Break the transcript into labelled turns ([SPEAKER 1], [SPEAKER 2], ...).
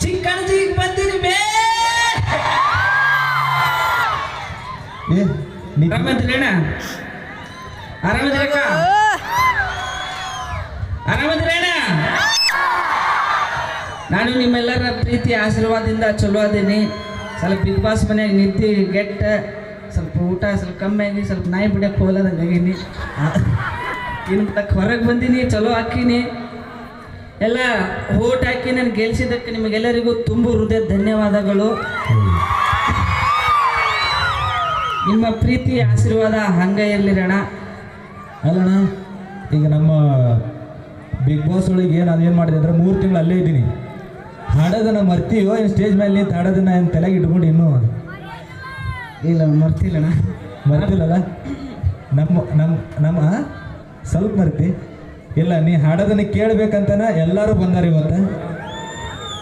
[SPEAKER 1] ಚಿಕ್ಕಣಜಿಗೆ ಬಂದಿರಿ ಬೇ ಆರಾಮದಿರೇಣ ಆರಾಮದಿರಕ್ಕ ಆರಾಮದಿರೇಣ ನಾನು ನಿಮ್ಮೆಲ್ಲರ ಪ್ರೀತಿ ಆಶೀರ್ವಾದದಿಂದ ಚಲೋ ಅದೀನಿ ಸ್ವಲ್ಪ ಬಿಗ್ ಬಾಸ್ ಮನೆಯಾಗ ನಿಂತು ಗೆಟ್ಟ ಸ್ವಲ್ಪ ಊಟ ಸ್ವಲ್ಪ ಕಮ್ಮಿ ಆಗಿ ಸ್ವಲ್ಪ ನಾಯಿ ಬಿಡಕ್ಕೆ ಹೋಗಲಾದಂಗೆ ಆಗೀನಿ ಇನ್ನು ಹೊರಗೆ ಬಂದೀನಿ ಚಲೋ ಹಾಕೀನಿ ಎಲ್ಲ ಓಟ್ ಹಾಕಿ ನಾನು ಗೆಲ್ಸಿದ್ದಕ್ಕೆ ನಿಮಗೆಲ್ಲರಿಗೂ ತುಂಬ ಹೃದಯ ಧನ್ಯವಾದಗಳು ನಿಮ್ಮ ಪ್ರೀತಿ ಆಶೀರ್ವಾದ ಹಂಗೆ ಇರಲಿರಣ
[SPEAKER 2] ಅಲ್ಲಣ್ಣ ಈಗ ನಮ್ಮ ಬಿಗ್ ಬಾಸ್ ಒಳಗೆ ಏನು ಮಾಡಿದೆ ಅಂದರೆ 3 ತಿಂಗಳು ಅಲ್ಲೇ ಇದ್ದೀನಿ ಹಾಡೋದನ್ನ ಮರ್ತೀವೋ ಏನು ಸ್ಟೇಜ್ ಮೇಲೆ ನಿಂತು ಹಾಡೋದನ್ನ ಏನು ತಲೆಗೆ ಇಟ್ಕೊಂಡು ಇನ್ನೂ
[SPEAKER 1] ಇಲ್ಲ ಮರ್ತಿಲ್ಲಣ್ಣ
[SPEAKER 2] ಮರ್ತಿಲ್ಲಲ್ಲ ನಮ್ಮ ನಮ್ಮ ನಮ್ಮ ಸ್ವಲ್ಪ ಮರ್ತಿ ಇಲ್ಲ ನೀ ಹಾಡೋದನ್ನ ಕೇಳಬೇಕಂತನ ಎಲ್ಲರೂ ಬಂದಾರ ಇವತ್ತು